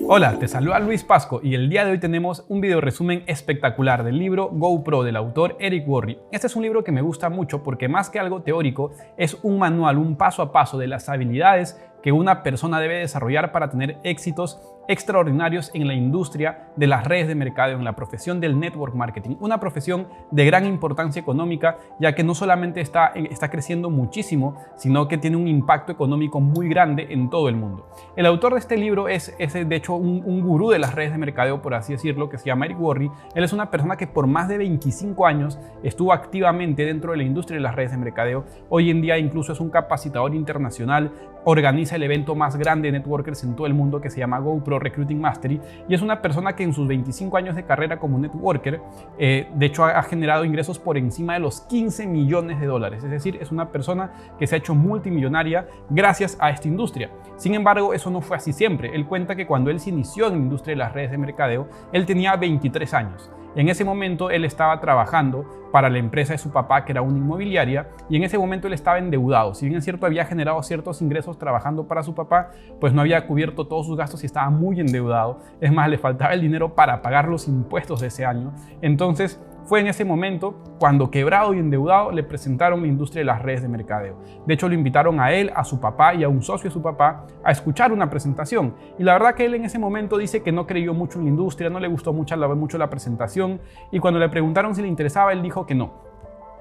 Hola, te saluda Luis Pasco y el día de hoy tenemos un video resumen espectacular del libro GoPro del autor Eric Worre. Este es un libro que me gusta mucho porque más que algo teórico es un manual, un paso a paso de las habilidades que una persona debe desarrollar para tener éxitos extraordinarios en la industria de las redes de mercadeo, en la profesión del network marketing, una profesión de gran importancia económica, ya que no solamente está creciendo muchísimo, sino que tiene un impacto económico muy grande en todo el mundo. El autor de este libro es de hecho un gurú de las redes de mercadeo, por así decirlo, que se llama Eric Worre. Él es una persona que por más de 25 años estuvo activamente dentro de la industria de las redes de mercadeo. Hoy en día incluso es un capacitador internacional, organiza el evento más grande de networkers en todo el mundo que se llama GoPro Recruiting Mastery, y es una persona que en sus 25 años de carrera como networker, de hecho ha generado ingresos por encima de los 15 millones de dólares, es decir, es una persona que se ha hecho multimillonaria gracias a esta industria. Sin embargo, eso no fue así siempre. Él cuenta que cuando él se inició en la industria de las redes de mercadeo, él tenía 23 años. En ese momento él estaba trabajando para la empresa de su papá, que era una inmobiliaria, y en ese momento él estaba endeudado. Si bien es cierto, había generado ciertos ingresos trabajando para su papá, pues no había cubierto todos sus gastos y estaba muy endeudado. Es más, le faltaba el dinero para pagar los impuestos de ese año. Entonces fue en ese momento cuando, quebrado y endeudado, le presentaron la industria de las redes de mercadeo. De hecho, lo invitaron a él, a su papá y a un socio de su papá a escuchar una presentación. Y la verdad que él en ese momento dice que no creyó mucho en la industria, no le gustó mucho la presentación, y cuando le preguntaron si le interesaba, él dijo que no.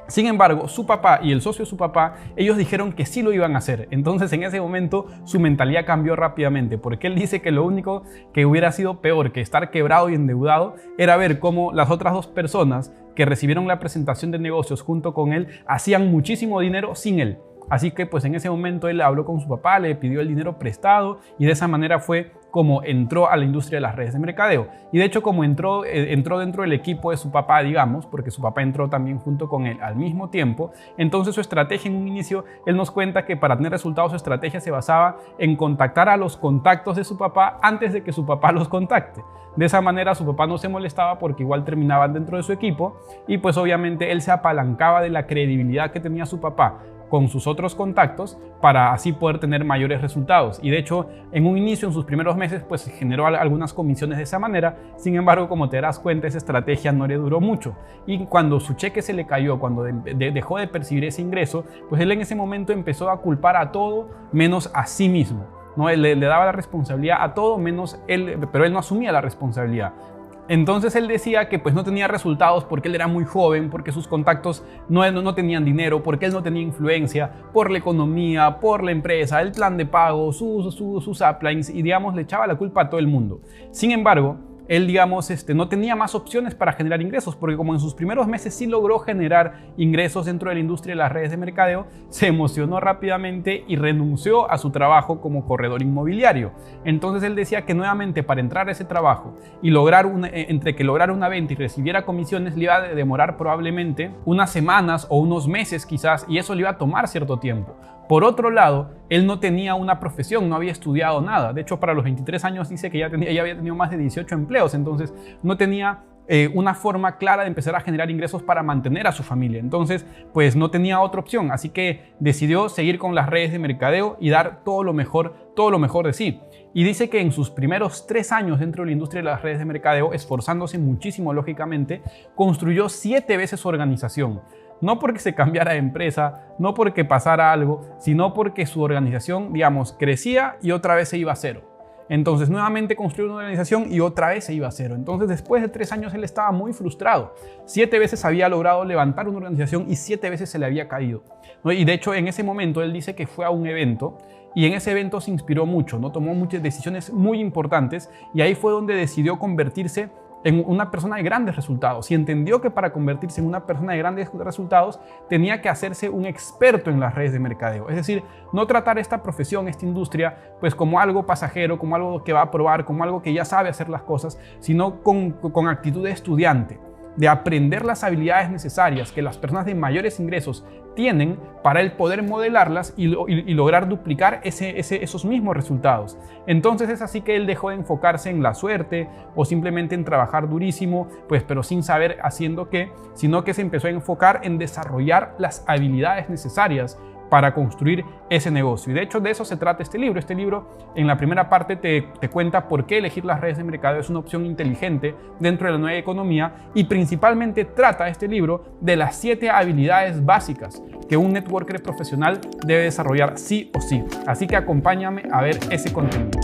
Sin embargo, su papá y el socio de su papá, ellos dijeron que sí lo iban a hacer. Entonces, en ese momento, su mentalidad cambió rápidamente, porque él dice que lo único que hubiera sido peor que estar quebrado y endeudado era ver cómo las otras dos personas que recibieron la presentación de negocios junto con él hacían muchísimo dinero sin él. Así que pues en ese momento él habló con su papá, le pidió el dinero prestado, y de esa manera fue como entró a la industria de las redes de mercadeo. Y de hecho, como entró dentro del equipo de su papá, digamos, porque su papá entró también junto con él al mismo tiempo, entonces su estrategia en un inicio, él nos cuenta que para tener resultados su estrategia se basaba en contactar a los contactos de su papá antes de que su papá los contacte. De esa manera su papá no se molestaba porque igual terminaban dentro de su equipo, y pues obviamente él se apalancaba de la credibilidad que tenía su papá con sus otros contactos para así poder tener mayores resultados. Y de hecho, en un inicio, en sus primeros meses, pues generó algunas comisiones de esa manera. Sin embargo, como te darás cuenta, esa estrategia no le duró mucho. Y cuando su cheque se le cayó, cuando dejó de percibir ese ingreso, pues él en ese momento empezó a culpar a todo menos a sí mismo, ¿no? Él le daba la responsabilidad a todo menos él, pero él no asumía la responsabilidad. Entonces él decía que pues no tenía resultados porque él era muy joven, porque sus contactos no tenían dinero, porque él no tenía influencia, por la economía, por la empresa, el plan de pago, sus uplines, y digamos le echaba la culpa a todo el mundo. Sin embargo, él, digamos, no tenía más opciones para generar ingresos, porque como en sus primeros meses sí logró generar ingresos dentro de la industria de las redes de mercadeo, se emocionó rápidamente y renunció a su trabajo como corredor inmobiliario. Entonces él decía que nuevamente para entrar a ese trabajo y entre que lograra una venta y recibiera comisiones, le iba a demorar probablemente unas semanas o unos meses quizás, y eso le iba a tomar cierto tiempo. Por otro lado, él no tenía una profesión, no había estudiado nada. De hecho, para los 23 años dice que ya había tenido más de 18 empleos, entonces no tenía una forma clara de empezar a generar ingresos para mantener a su familia. Entonces, pues no tenía otra opción, así que decidió seguir con las redes de mercadeo y dar todo lo mejor de sí. Y dice que en sus primeros 3 años dentro de la industria de las redes de mercadeo, esforzándose muchísimo lógicamente, construyó 7 veces su organización. No porque se cambiara de empresa, no porque pasara algo, sino porque su organización, digamos, crecía y otra vez se iba a cero. Entonces nuevamente construyó una organización y otra vez se iba a cero. Entonces después de 3 años él estaba muy frustrado. 7 veces había logrado levantar una organización y 7 veces se le había caído, ¿no? Y de hecho en ese momento él dice que fue a un evento y en ese evento se inspiró mucho, ¿no? Tomó muchas decisiones muy importantes y ahí fue donde decidió convertirse en una persona de grandes resultados, y entendió que para convertirse en una persona de grandes resultados tenía que hacerse un experto en las redes de mercadeo. Es decir, no tratar esta profesión, esta industria, pues como algo pasajero, como algo que va a probar, como algo que ya sabe hacer las cosas, sino con actitud de estudiante, de aprender las habilidades necesarias que las personas de mayores ingresos tienen para el poder modelarlas y lograr duplicar esos mismos resultados. Entonces es así que él dejó de enfocarse en la suerte o simplemente en trabajar durísimo, pues pero sin saber haciendo qué, sino que se empezó a enfocar en desarrollar las habilidades necesarias para construir ese negocio. Y de hecho de eso se trata este libro. Este libro en la primera parte te cuenta por qué elegir las redes de mercado es una opción inteligente dentro de la nueva economía, y principalmente trata este libro de las 7 habilidades básicas que un networker profesional debe desarrollar sí o sí. Así que acompáñame a ver ese contenido.